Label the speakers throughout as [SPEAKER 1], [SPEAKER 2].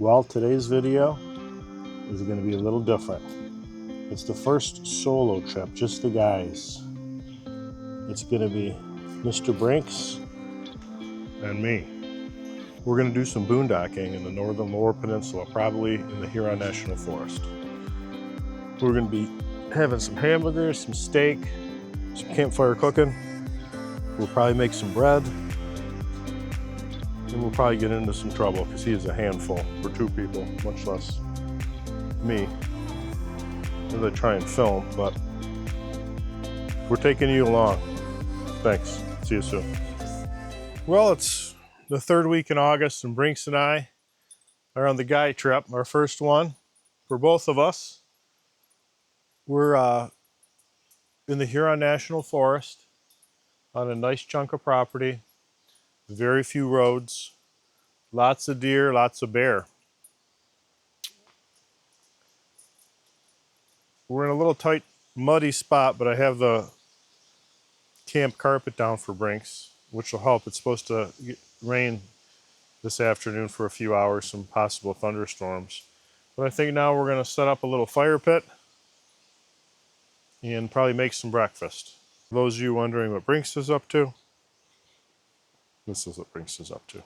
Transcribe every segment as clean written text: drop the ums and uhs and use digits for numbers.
[SPEAKER 1] Well, today's video is going to be a little different. It's the first solo trip, just the guys. It's going to be Mr. Brinx and me. We're going to do some boondocking in the northern lower peninsula, probably in the Huron National Forest. We're going to be having some hamburgers, some steak, some campfire cooking. We'll probably make some bread. And we'll probably get into some trouble because he is a handful for two people, much less me, as I try and film, but we're taking you along. Thanks. See you soon. Well, it's the third week in August, and Brinx and I are on the guy trip, our first one for both of us. We're in the Huron National Forest on a nice chunk of property, very few roads, lots of deer, lots of bear. We're in a little tight, muddy spot, but I have the camp carpet down for Brinx, which will help. It's supposed to rain this afternoon for a few hours, some possible thunderstorms. But I think now we're going to set up a little fire pit and probably make some breakfast. For those of you wondering what Brinx is up to, this is what Brinx is up to.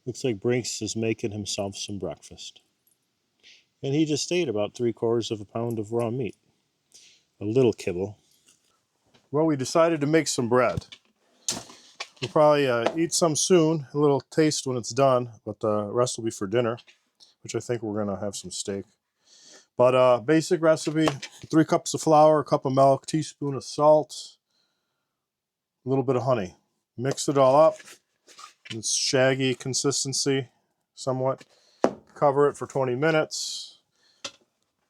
[SPEAKER 1] Looks like Brinx is making himself some breakfast. And he just ate about 3/4 of a pound of raw meat. A little kibble. Well, we decided to make some bread. We'll probably eat some soon, a little taste when it's done, but the rest will be for dinner, which I think we're going to have some steak. But basic recipe, 3 cups of flour, a cup of milk, teaspoon of salt, a little bit of honey. Mix it all up. It's shaggy consistency, somewhat. Cover it for 20 minutes.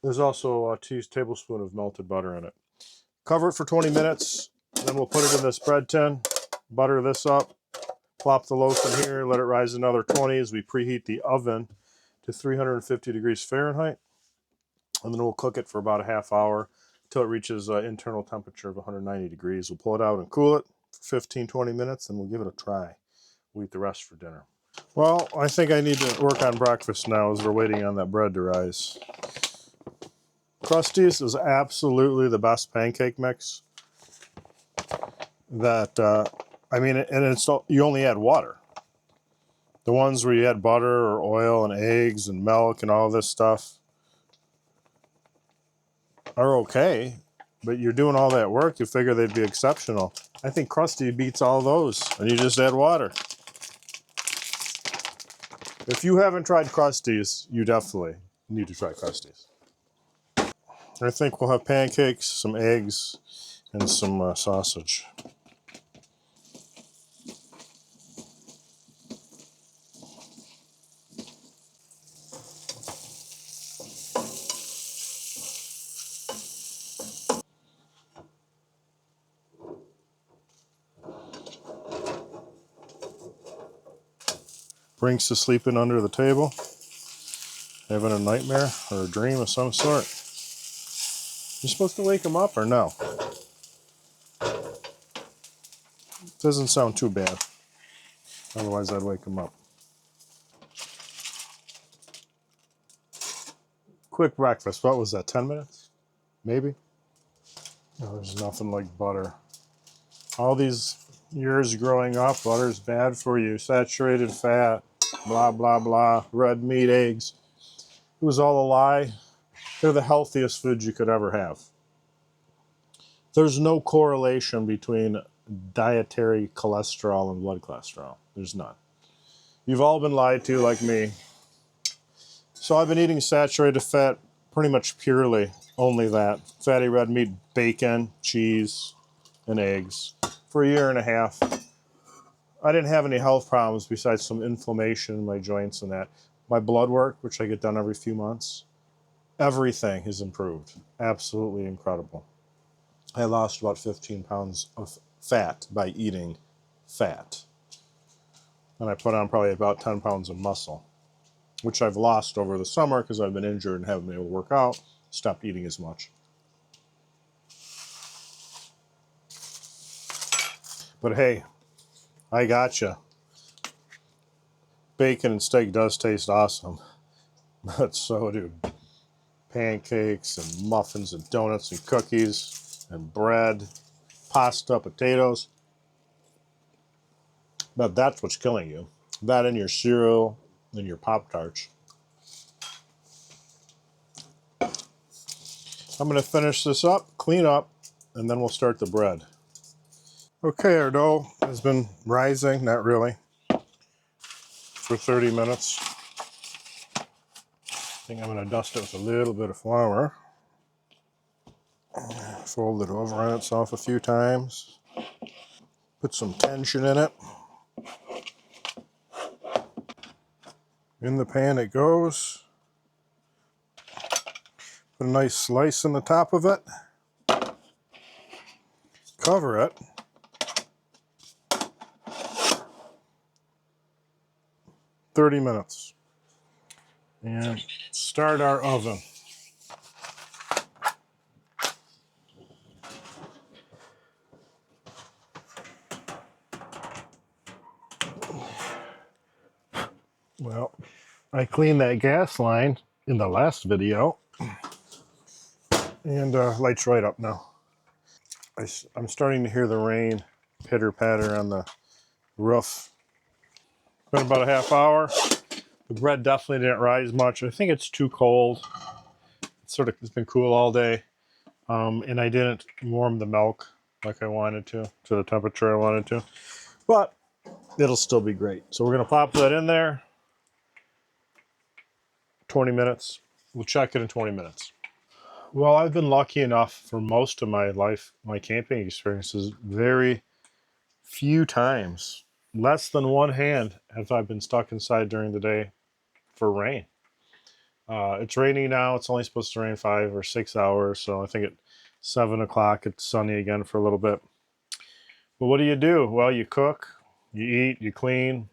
[SPEAKER 1] There's also a tablespoon of melted butter in it. Cover it for 20 minutes, then we'll put it in this bread tin, butter this up, plop the loaf in here, let it rise another 20 as we preheat the oven to 350 degrees Fahrenheit. And then we'll cook it for about a half hour until it reaches internal temperature of 190 degrees. We'll pull it out and cool it for 15-20 minutes, and we'll give it a try. We'll eat the rest for dinner. Well, I think I need to work on breakfast now as we're waiting on that bread to rise. Krusteaz is absolutely the best pancake mix. That, I mean, and it's you only add water. The ones where you add butter or oil and eggs and milk and all this stuff are okay, but you're doing all that work, you figure they'd be exceptional. I think Krusteaz beats all those, and you just add water. If you haven't tried Krusteaz, you definitely need to try Krusteaz. I think we'll have pancakes, some eggs, and some sausage. Brinx is sleeping under the table, having a nightmare or a dream of some sort. You're supposed to wake him up or no? Doesn't sound too bad. Otherwise I'd wake him up. Quick breakfast. What was that, 10 minutes? Maybe? No, there's nothing like butter. All these years growing up, butter's bad for you. Saturated fat, blah, blah, blah. Red meat, eggs. It was all a lie. They're the healthiest food you could ever have. There's no correlation between dietary cholesterol and blood cholesterol. There's none. You've all been lied to like me. So I've been eating saturated fat pretty much purely, only that. Fatty red meat, bacon, cheese, and eggs for 1.5 years. I didn't have any health problems besides some inflammation in my joints and that. My blood work, which I get done every few months, everything has improved. Absolutely incredible. I lost about 15 pounds of fat by eating fat. And I put on probably about 10 pounds of muscle. which I've lost over the summer because I've been injured and haven't been able to work out. Stopped eating as much. But hey, I gotcha. Bacon and steak does taste awesome. But so do pancakes and muffins and donuts and cookies and bread, pasta, potatoes. But that's what's killing you. That and your cereal and your Pop-Tarts. I'm going to finish this up, clean up, and then we'll start the bread. Okay, our dough has been rising, not really, for 30 minutes. I think I'm going to dust it with a little bit of flour. Fold it over on itself a few times. Put some tension in it. In the pan it goes. Put a nice slice on the top of it. Cover it. "30 minutes. And start our oven. Well, I cleaned that gas line in the last video, and light's right up now. I'm starting to hear the rain pitter-patter on the roof. Been about a half hour. The bread definitely didn't rise much. I think it's too cold. It's been cool all day, and I didn't warm the milk like I wanted to the temperature I wanted to, but it'll still be great. So we're gonna pop that in there. 20 minutes. We'll check it in 20 minutes. Well, I've been lucky enough for most of my life, my camping experiences, very few times, less than one hand, have I been stuck inside during the day for rain. It's raining now. It's only supposed to rain 5 or 6 hours, so I think at 7 o'clock it's sunny again for a little bit. But what do? Well, you cook, you eat, you clean,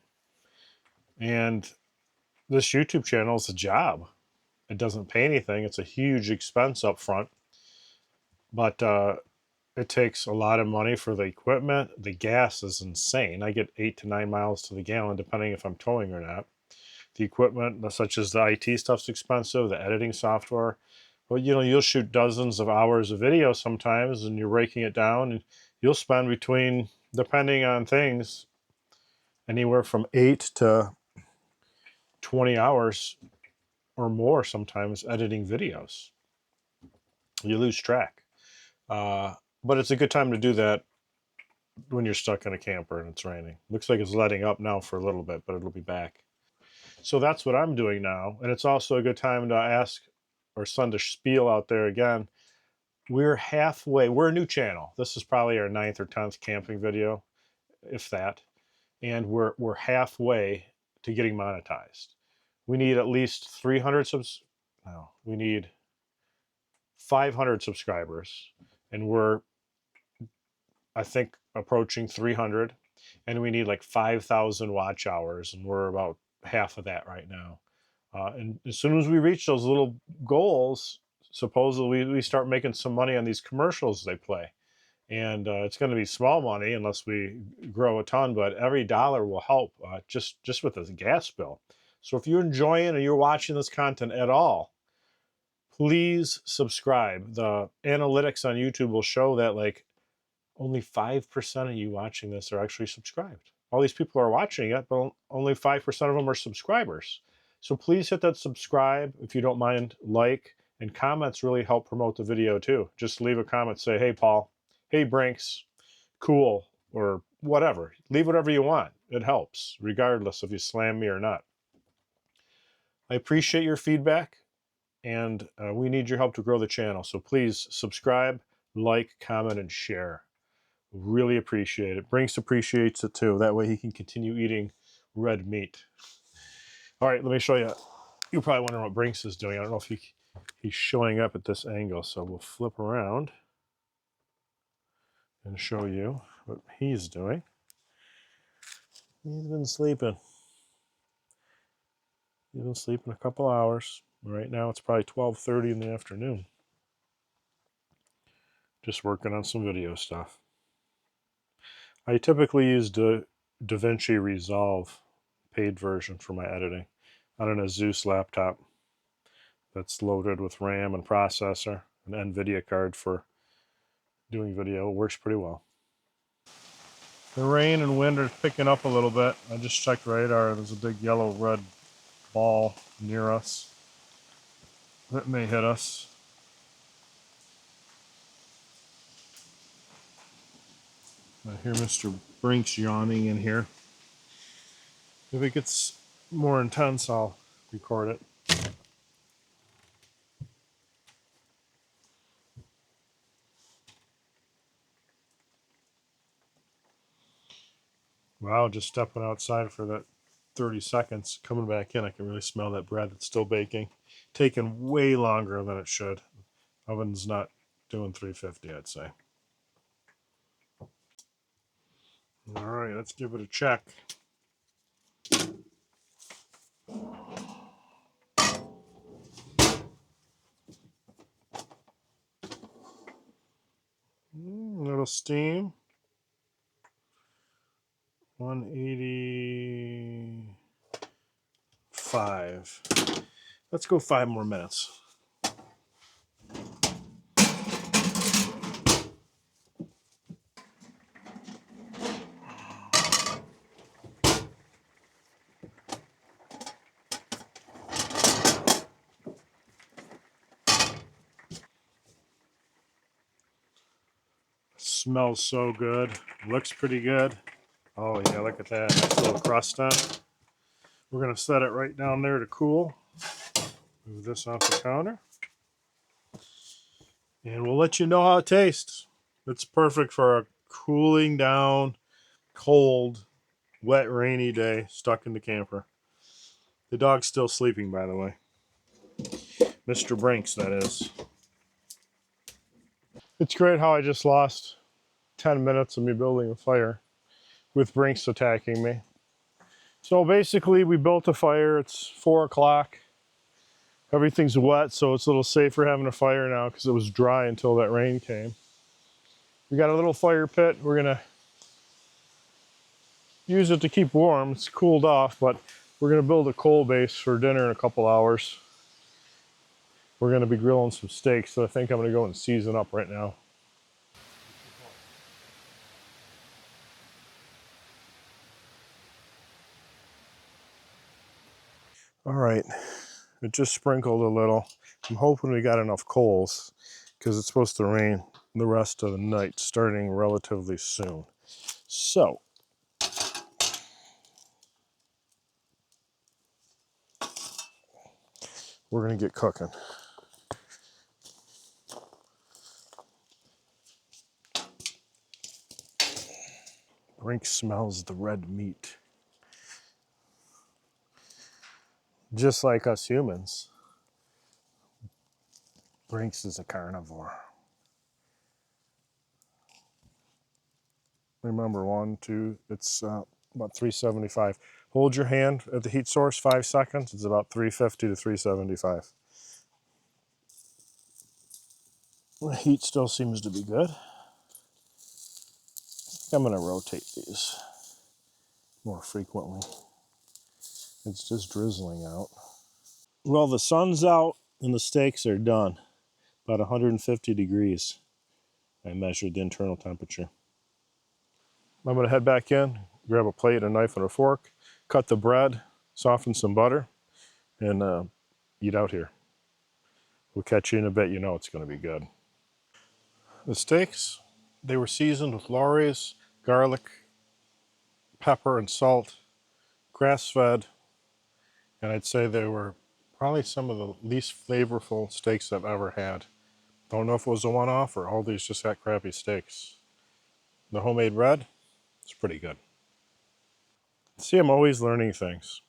[SPEAKER 1] and this YouTube channel is a job. It doesn't pay anything. It's a huge expense up front, but it takes a lot of money for the equipment. The gas is insane. I get 8 to 9 miles to the gallon, depending if I'm towing or not. The equipment, such as the IT stuff's expensive, the editing software. Well, you'll shoot dozens of hours of video sometimes, and you're breaking it down, and you'll spend between, depending on things, anywhere from 8 to 20 hours or more sometimes editing videos. You lose track. But it's a good time to do that when you're stuck in a camper and it's raining. Looks like it's letting up now for a little bit, but it'll be back. So that's what I'm doing now. And it's also a good time to ask or send a spiel out there again. We're halfway. We're a new channel. This is probably our 9th or 10th camping video, if that. And we're halfway to getting monetized. We need at least 300 subs. No, we need 500 subscribers. And we're, I think, approaching 300. And we need like 5,000 watch hours. And we're about half of that right now. And as soon as we reach those little goals, supposedly we start making some money on these commercials they play. And it's going to be small money unless we grow a ton, but every dollar will help just with the gas bill. So if you're enjoying and you're watching this content at all, please subscribe. The analytics on YouTube will show that like only 5% of you watching this are actually subscribed. All these people are watching it, but only 5% of them are subscribers. So please hit that subscribe if you don't mind, like, and comments really help promote the video too. Just leave a comment, say, hey, Paul, hey, Brinx, cool, or whatever. Leave whatever you want. It helps, regardless if you slam me or not. I appreciate your feedback, and we need your help to grow the channel. So please subscribe, like, comment, and share. Really appreciate it. Brinx appreciates it too. That way he can continue eating red meat. All right, let me show you. You're probably wondering what Brinx is doing. I don't know if he's showing up at this angle, so we'll flip around and show you what he's doing. He's been sleeping. He'll sleep in a couple hours. Right now it's probably 12:30 in the afternoon. Just working on some video stuff. I typically use DaVinci Resolve paid version for my editing on an Asus laptop that's loaded with RAM and processor, an NVIDIA card for doing video. It works pretty well. The rain and wind are picking up a little bit. I just checked radar. There's a big yellow-red ball near us that may hit us. I hear Mr. Brinx yawning in here. If it gets more intense, I'll record it. Wow, just stepping outside for that 30 seconds. Coming back in, I can really smell that bread that's still baking. Taking way longer than it should. Oven's not doing 350, I'd say. All right, let's give it a check. Little steam. 185. Let's go 5 more minutes. Smells so good. Looks pretty good. Oh yeah, look at that. Nice little crust on it. We're going to set it right down there to cool. Move this off the counter. And we'll let you know how it tastes. It's perfect for a cooling down, cold, wet, rainy day stuck in the camper. The dog's still sleeping, by the way. Mr. Brinx, that is. It's great how I just lost 10 minutes of me building a fire with Brinx attacking me. So basically we built a fire. It's 4 o'clock. Everything's wet, so it's a little safer having a fire now because it was dry until that rain came. We got a little fire pit. We're gonna use it to keep warm. It's cooled off, but we're gonna build a coal base for dinner in a couple hours. We're gonna be grilling some steaks, so I think I'm gonna go and season up right now. All right, it just sprinkled a little. I'm hoping we got enough coals because it's supposed to rain the rest of the night starting relatively soon. So, we're gonna get cooking. Brinx smells the red meat. Just like us humans, Brinx is a carnivore. Remember, 1, 2, it's about 375. Hold your hand at the heat source 5 seconds. It's about 350 to 375. The heat still seems to be good. I'm going to rotate these more frequently. It's just drizzling out. Well, the sun's out and the steaks are done. About 150 degrees. I measured the internal temperature. I'm going to head back in, grab a plate, a knife, and a fork, cut the bread, soften some butter, and eat out here. We'll catch you in a bit. You know it's going to be good. The steaks, they were seasoned with Lawry's, garlic, pepper, and salt, grass-fed, and I'd say they were probably some of the least flavorful steaks I've ever had. Don't know if it was a one-off or all these just got crappy steaks. The homemade bread, it's pretty good. See, I'm always learning things.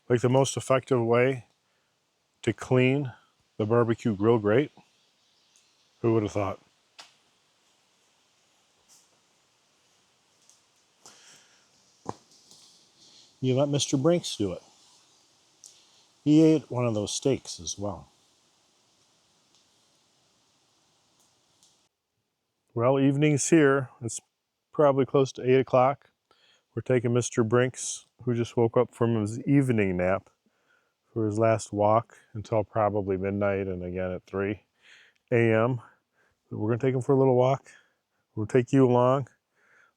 [SPEAKER 1] Like the most effective way to clean the barbecue grill grate. Who would have thought? You let Mr. Brinx do it. He ate one of those steaks as well. Well, evening's here. It's probably close to 8 o'clock. We're taking Mr. Brinx, who just woke up from his evening nap, for his last walk until probably midnight and again at 3 a.m. We're going to take him for a little walk. We'll take you along.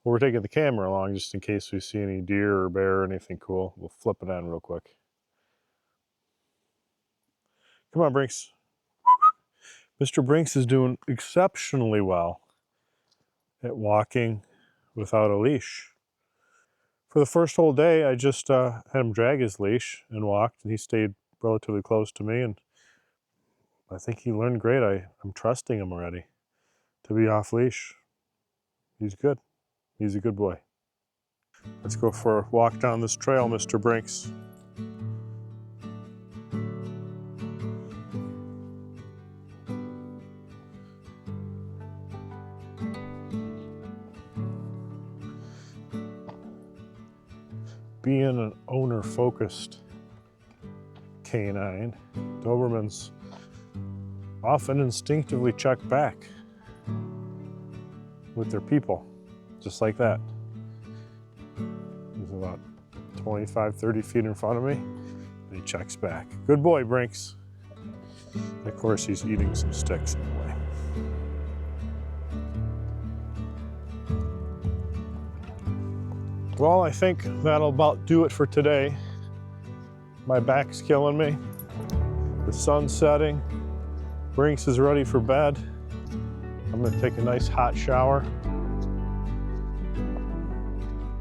[SPEAKER 1] We're taking the camera along just in case we see any deer or bear or anything cool. We'll flip it on real quick. Come on, Brinx. Mr. Brinx is doing exceptionally well at walking without a leash. For the first whole day, I just had him drag his leash and walked, and he stayed relatively close to me, and I think he learned great. I'm trusting him already to be off leash. He's good. He's a good boy. Let's go for a walk down this trail, Mr. Brinx. Being an owner-focused canine, Dobermans often instinctively check back with their people, just like that. He's about 25, 30 feet in front of me, and he checks back. Good boy, Brinx. And of course, he's eating some sticks anyway. Well, I think that'll about do it for today. My back's killing me. The sun's setting. Brinx is ready for bed. I'm gonna take a nice hot shower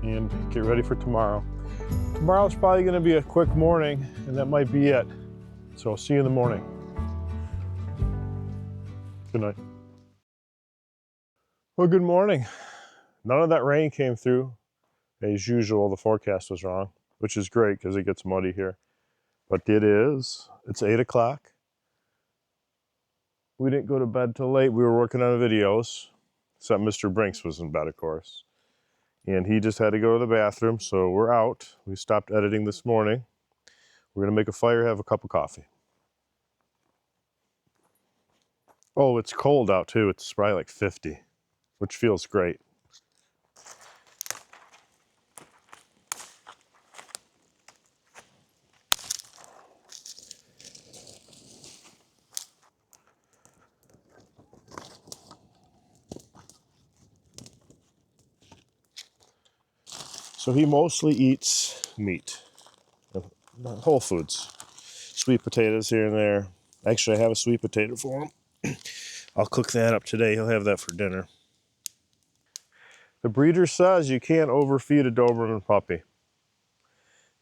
[SPEAKER 1] and get ready for tomorrow. Tomorrow's probably gonna be a quick morning, and that might be it. So I'll see you in the morning. Good night. Well, good morning. None of that rain came through. As usual, the forecast was wrong, which is great because it gets muddy here. But it's 8 o'clock. We didn't go to bed till late. We were working on videos, except Mr. Brinx was in bed, of course. And he just had to go to the bathroom, so we're out. We stopped editing this morning. We're gonna make a fire, have a cup of coffee. Oh, it's cold out too. It's probably like 50, which feels great. So he mostly eats meat, whole foods, sweet potatoes here and there. Actually, I have a sweet potato for him. I'll cook that up today. He'll have that for dinner. The breeder says you can't overfeed a Doberman puppy.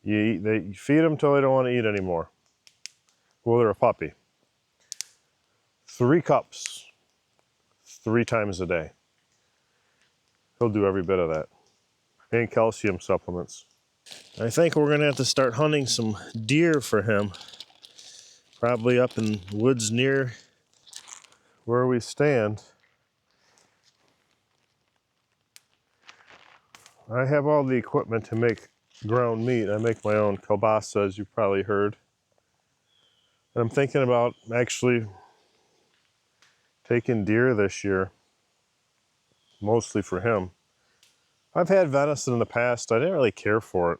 [SPEAKER 1] You feed them till they don't want to eat anymore. Well, they're a puppy. 3 cups, 3 times a day. He'll do every bit of that. And calcium supplements. I think we're gonna have to start hunting some deer for him. Probably up in woods near where we stand. I have all the equipment to make ground meat. I make my own kielbasa, as you've probably heard. And I'm thinking about actually taking deer this year, mostly for him. I've had venison in the past. I didn't really care for it.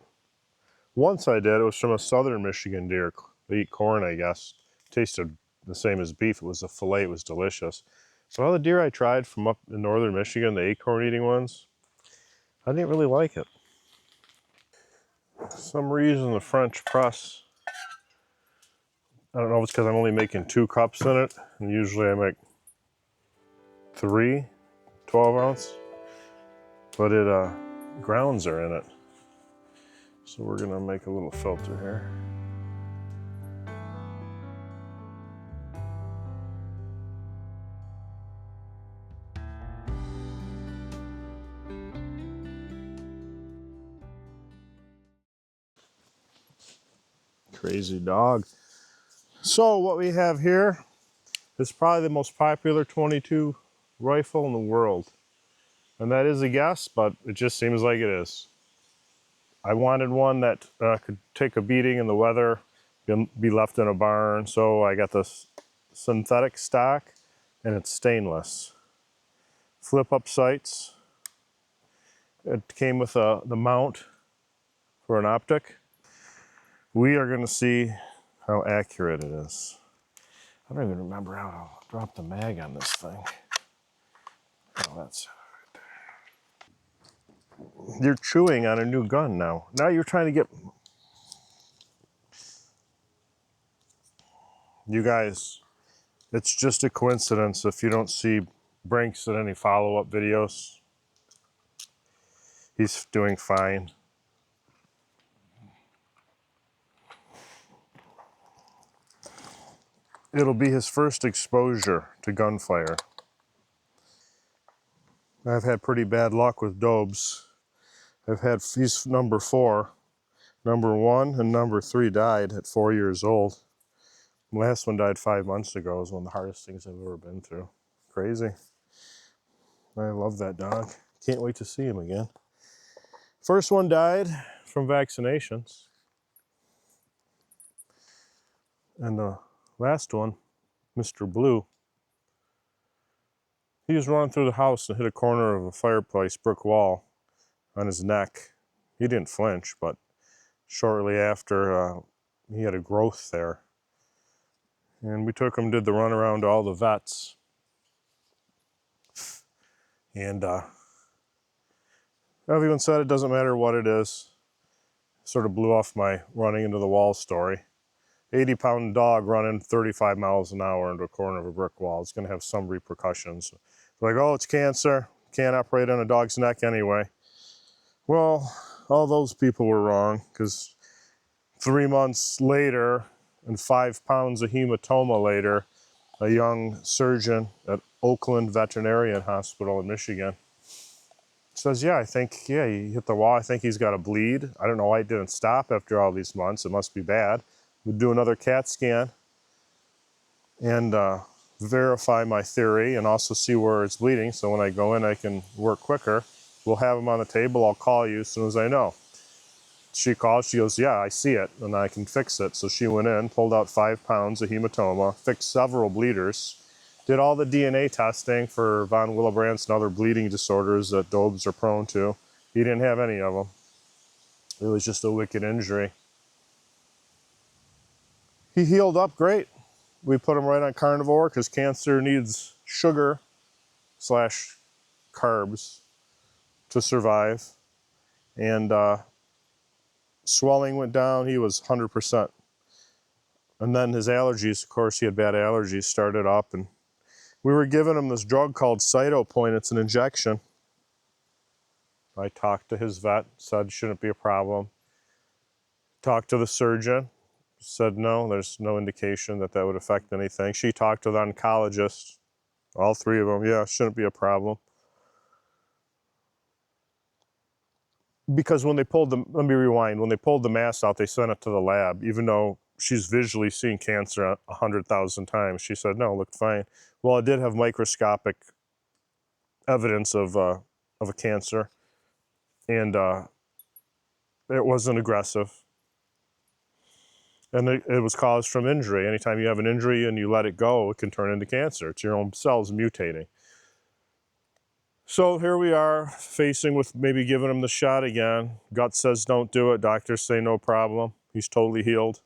[SPEAKER 1] Once I did. It was from a southern Michigan deer. They eat corn, I guess. Tasted the same as beef. It was a fillet. It was delicious. But all the deer I tried from up in northern Michigan, the acorn-eating ones, I didn't really like it. For some reason, the French press, I don't know if it's because I'm only making 2 cups in it, and usually I make 3 12-ounce, but grounds are in it. So we're gonna make a little filter here. Crazy dog. So what we have here is probably the most popular .22 rifle in the world. And that is a guess, but it just seems like it is. I wanted one that could take a beating in the weather, Gonna be left in a barn. So I got this synthetic stock, and it's stainless. Flip up sights. It came with the mount for an optic. We are going to see how accurate it is. I don't even remember how to drop the mag on this thing. Oh, that's... You're chewing on a new gun now. Now you're trying to get... You guys, it's just a coincidence if you don't see Brinx in any follow-up videos. He's doing fine. It'll be his first exposure to gunfire. I've had pretty bad luck with Dobes. He's number 4. Number 1 and number 3 died at 4 years old. The last one died 5 months ago. It was one of the hardest things I've ever been through. Crazy. I love that dog. Can't wait to see him again. First one died from vaccinations. And the last one, Mr. Blue, he was running through the house and hit a corner of a fireplace brick wall on his neck. He didn't flinch, but shortly after, he had a growth there. And we took him, did the run around to all the vets. And everyone said it doesn't matter what it is. Sort of blew off my running into the wall story. 80-pound dog running 35 miles an hour into a corner of a brick wall. It's going to have some repercussions. Like, oh, it's cancer. Can't operate on a dog's neck anyway. Well, all those people were wrong, because 3 months later and 5 pounds of hematoma later, a young surgeon at Oakland Veterinarian Hospital in Michigan says, yeah, he hit the wall. I think he's got a bleed. I don't know why it didn't stop after all these months. It must be bad. We'll do another CAT scan and verify my theory and also see where it's bleeding. So when I go in, I can work quicker. We'll have him on the table. I'll call you as soon as I know. She calls, she goes, yeah, I see it and I can fix it. So she went in, pulled out 5 pounds of hematoma, fixed several bleeders, did all the DNA testing for von Willebrandt's and other bleeding disorders that Dobes are prone to. He didn't have any of them. It was just a wicked injury. He healed up great. We put him right on carnivore because cancer needs sugar / carbs to survive. And swelling went down. He was 100%. And then his allergies, of course, he had bad allergies, started up. And we were giving him this drug called Cytopoint. It's an injection. I talked to his vet, said shouldn't be a problem. Talked to the surgeon, said no, there's no indication that that would affect anything. She talked to the oncologist, all 3 of them, yeah, shouldn't be a problem. Because when they pulled the, let me rewind, when they pulled the mass out, they sent it to the lab, even though she's visually seen cancer 100,000 times. She said, no, it looked fine. Well, it did have microscopic evidence of a cancer, and it wasn't aggressive. And it was caused from injury. Anytime you have an injury and you let it go, it can turn into cancer. It's your own cells mutating. So here we are, facing with maybe giving him the shot again. Gut says don't do it. Doctors say no problem. He's totally healed.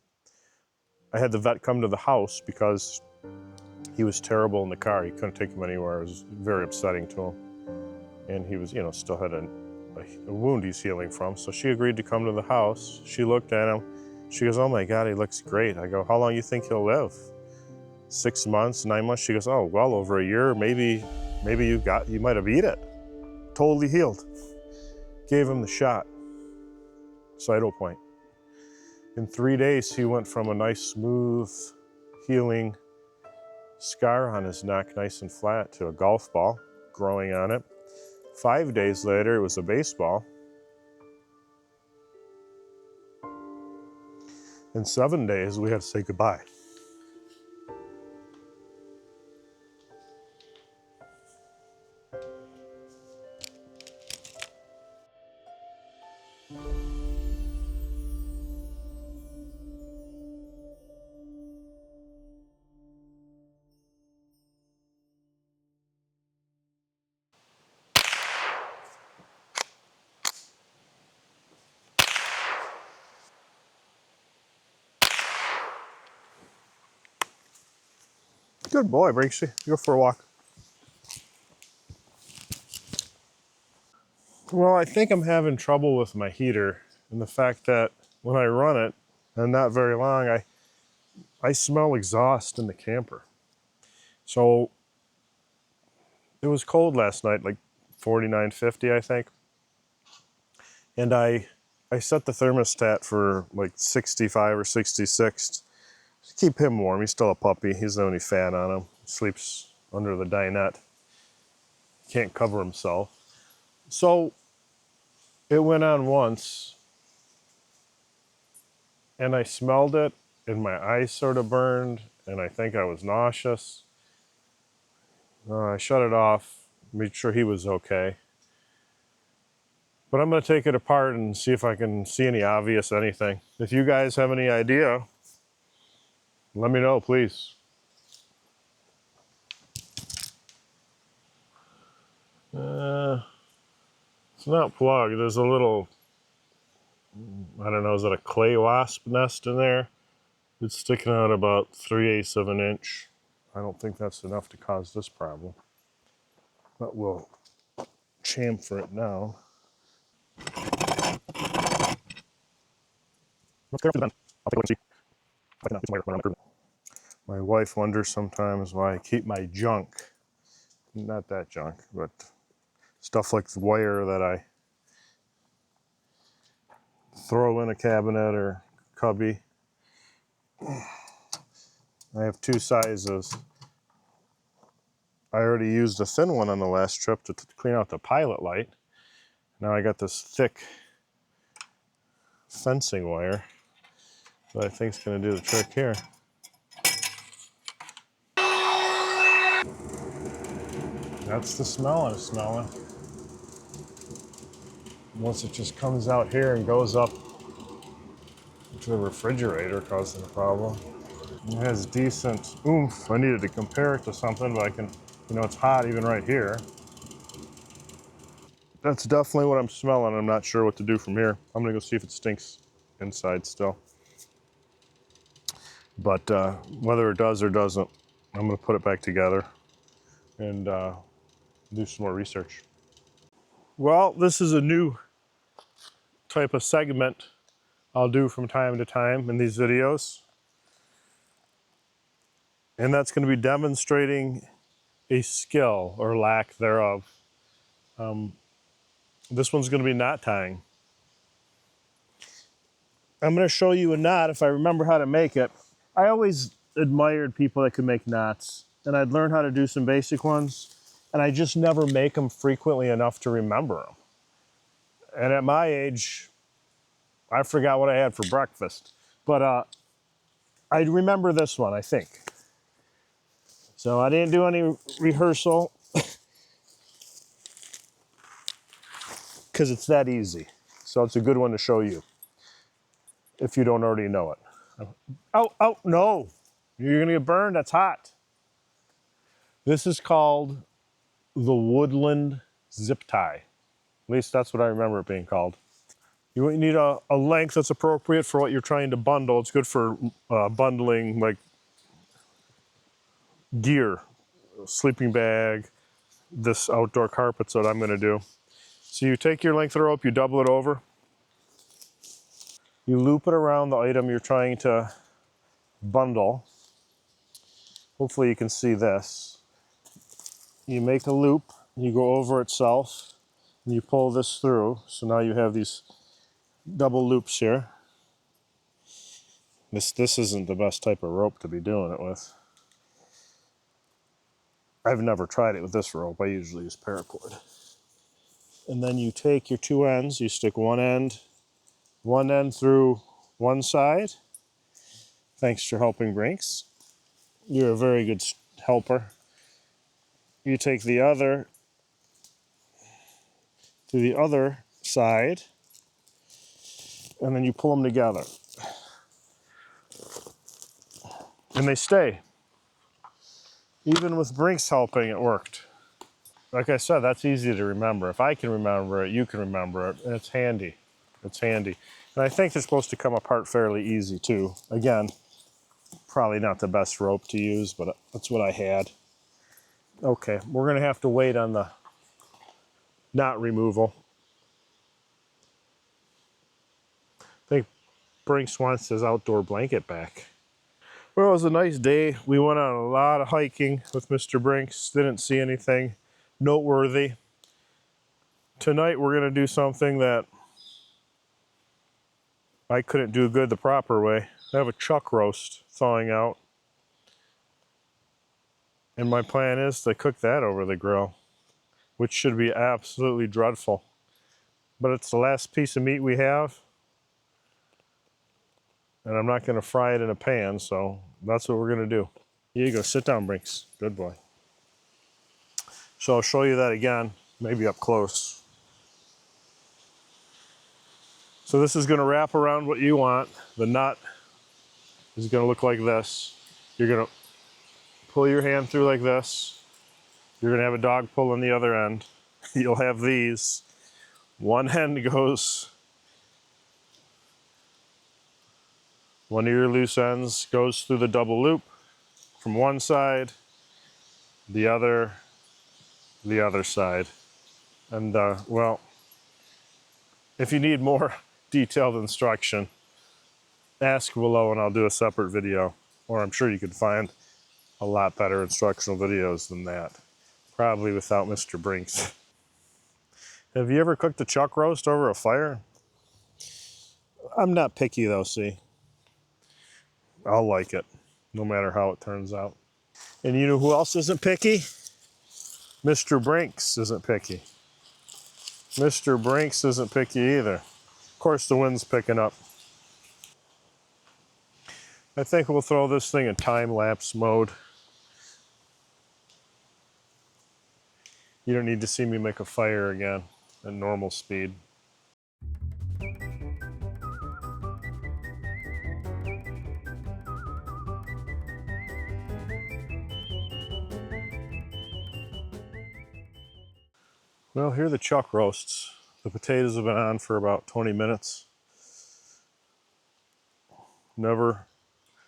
[SPEAKER 1] I had the vet come to the house because he was terrible in the car. He couldn't take him anywhere. It was very upsetting to him. And he was, still had a wound he's healing from. So she agreed to come to the house. She looked at him. She goes, oh my God, he looks great. I go, how long do you think he'll live? 6 months, 9 months? She goes, oh, well over a year. Maybe you might have eaten it. Totally healed. Gave him the shot. Cytopoint. In 3 days, he went from a nice, smooth, healing scar on his neck, nice and flat, to a golf ball growing on it. 5 days later, it was a baseball. In 7 days, we had to say goodbye. Good boy, Brinksy. Go for a walk. Well, I think I'm having trouble with my heater and the fact that when I run it, and not very long, I smell exhaust in the camper. So it was cold last night, like 49, 50, I think. And I set the thermostat for like 65 or 66 to keep him warm. He's still a puppy. He's the only fan on him. Sleeps under the dinette. Can't cover himself. So it went on once, and I smelled it, and my eyes sort of burned, and I think I was nauseous. I shut it off, made sure he was okay. But I'm going to take it apart and see if I can see any obvious anything. If you guys have any idea, let me know, please. It's not plugged. There's a little, I don't know, is it a clay wasp nest in there? It's sticking out about 3/8 of an inch. I don't think that's enough to cause this problem. But we'll chamfer it now. Let's get up to the bin. I'll take a look and see if I can get some wire around the curtain. My wife wonders sometimes why I keep my junk. Not that junk, but stuff like the wire that I throw in a cabinet or cubby. I have two sizes. I already used a thin one on the last trip to clean out the pilot light. Now I got this thick fencing wire that I think is going to do the trick here. That's the smell I'm smelling. Once it just comes out here and goes up to the refrigerator, causing a problem. It has decent oomph. I needed to compare it to something, but I can, it's hot even right here. That's definitely what I'm smelling. I'm not sure what to do from here. I'm gonna go see if it stinks inside still. But whether it does or doesn't, I'm gonna put it back together and do some more research. Well, this is a new type of segment I'll do from time to time in these videos. And that's gonna be demonstrating a skill or lack thereof. This one's gonna be knot tying. I'm gonna show you a knot if I remember how to make it. I always admired people that could make knots, and I'd learn how to do some basic ones, and I just never make them frequently enough to remember them. And at my age, I forgot what I had for breakfast. But I remember this one, I think. So I didn't do any rehearsal because it's that easy. So it's a good one to show you if you don't already know it. Oh, no. You're gonna get burned, that's hot. This is called the Woodland zip tie. At least that's what I remember it being called. You need a length that's appropriate for what you're trying to bundle. It's good for bundling like gear, sleeping bag, this outdoor carpet's what I'm gonna do. So you take your length of rope, you double it over, you loop it around the item you're trying to bundle. Hopefully you can see this. You make a loop, you go over itself, and you pull this through. So now you have these double loops here. This isn't the best type of rope to be doing it with. I've never tried it with this rope. I usually use paracord. And then you take your two ends, you stick one end through one side. Thanks for helping, Brinx. You're a very good helper. You take the other to the other side, and then you pull them together. And they stay. Even with Brinx helping, it worked. Like I said, that's easy to remember. If I can remember it, you can remember it, and it's handy. It's handy. And I think they're supposed to come apart fairly easy too. Again, Probably not the best rope to use, but that's what I had. Okay, we're gonna have to wait on the knot removal. I think Brinx wants his outdoor blanket back. Well, it was a nice day. We went on a lot of hiking with Mr. Brinx. Didn't see anything noteworthy. Tonight we're gonna do something that I couldn't do good the proper way. I have a chuck roast thawing out. And my plan is to cook that over the grill, which should be absolutely dreadful. But it's the last piece of meat we have. And I'm not gonna fry it in a pan, so that's what we're gonna do. Here you go, sit down, Brinx. Good boy. So I'll show you that again, maybe up close. So this is gonna wrap around what you want. The nut is gonna look like this. You're gonna pull your hand through like this. You're gonna have a dog pull on the other end. You'll have these. One end goes, one of your loose ends goes through the double loop from one side, the other side. And well, if you need more detailed instruction, ask below and I'll do a separate video. Or I'm sure you could find a lot better instructional videos than that. Probably without Mr. Brinx. Have you ever cooked a chuck roast over a fire? I'm not picky though, see. I'll like it, no matter how it turns out. And you know who else isn't picky? Mr. Brinx isn't picky. Mr. Brinx isn't picky either. Of course, the wind's picking up. I think we'll throw this thing in time-lapse mode. You don't need to see me make a fire again at normal speed. Well, here are the chuck roasts. The potatoes have been on for about 20 minutes. Never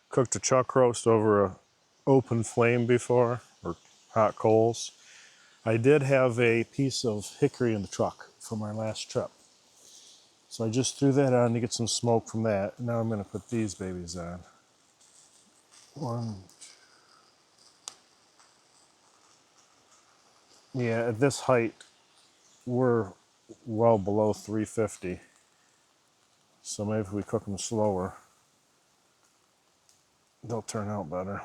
[SPEAKER 1] cooked a chuck roast over an open flame before, or hot coals. I did have a piece of hickory in the truck from our last trip. So I just threw that on to get some smoke from that. Now I'm gonna put these babies on. One. Yeah, at this height, we're well below 350. So maybe if we cook them slower, they'll turn out better.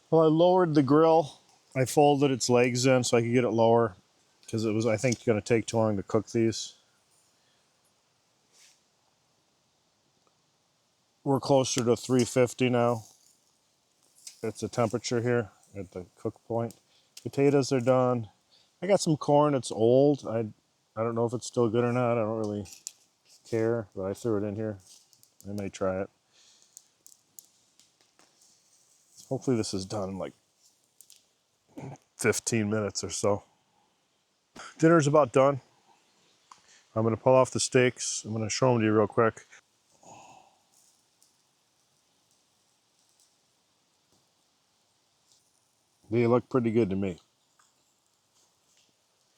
[SPEAKER 1] Well, I lowered the grill. I folded its legs in so I could get it lower because it was, I think, gonna take too long to cook these. We're closer to 350 now. It's the temperature here at the cook point. Potatoes are done. I got some corn. It's old. I don't know if it's still good or not. I don't really care, but I threw it in here. I may try it. Hopefully this is done in like 15 minutes or so. Dinner's about done. I'm gonna pull off the steaks. I'm gonna show them to you real quick. They look pretty good to me.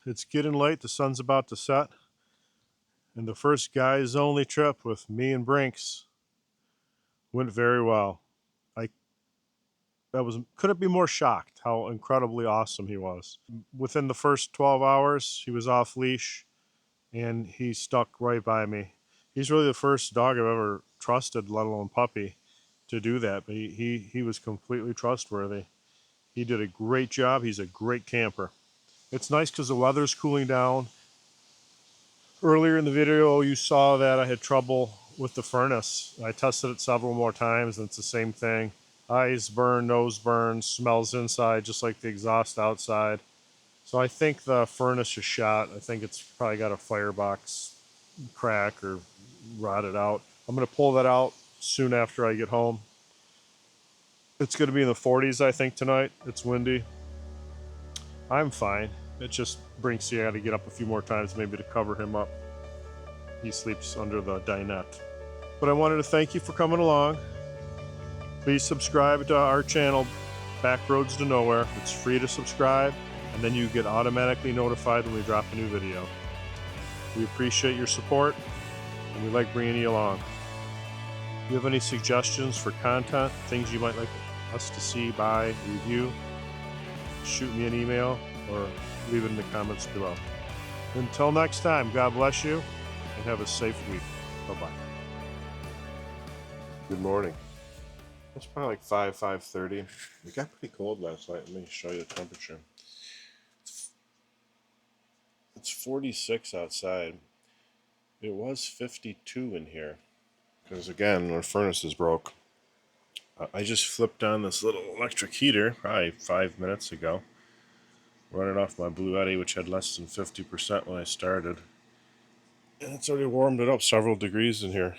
[SPEAKER 1] It's getting late, the sun's about to set. And the first guys only trip with me and Brinx went very well. Couldn't be more shocked how incredibly awesome he was. Within the first 12 hours, he was off leash and he stuck right by me. He's really the first dog I've ever trusted, let alone puppy, to do that. But he was completely trustworthy. He did a great job. He's a great camper. It's nice because the weather's cooling down. Earlier in the video, you saw that I had trouble with the furnace. I tested it several more times and it's the same thing. Eyes burn, nose burn, smells inside just like the exhaust outside. So I think the furnace is shot. I think it's probably got a firebox crack or rotted out. I'm going to pull that out soon after I get home. It's going to be in the 40s, I think, tonight. It's windy. I'm fine. It just brings you out to get up a few more times maybe to cover him up. He sleeps under the dinette. But I wanted to thank you for coming along. Please subscribe to our channel, Backroads to Nowhere. It's free to subscribe, and then you get automatically notified when we drop a new video. We appreciate your support, and we like bringing you along. If you have any suggestions for content, things you might like us to see, buy, review, shoot me an email or leave it in the comments below. Until next time, God bless you and have a safe week. Bye-bye. Good morning. It's probably like 5:30. It got pretty cold last night. Let me show you the temperature. It's 46 outside. It was 52 in here. Because again, our furnace is broke. I just flipped on this little electric heater probably 5 minutes ago. Running off my Bluetti, which had less than 50% when I started. And it's already warmed it up several degrees in here.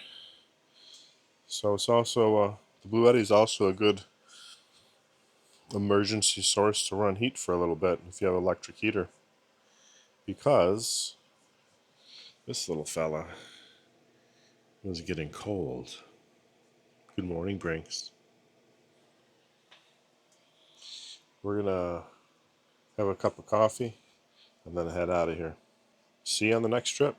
[SPEAKER 1] So it's also, the Bluetti is also a good emergency source to run heat for a little bit if you have an electric heater. Because this little fella was getting cold. Good morning, Brinx. We're gonna have a cup of coffee and then head out of here. See you on the next trip.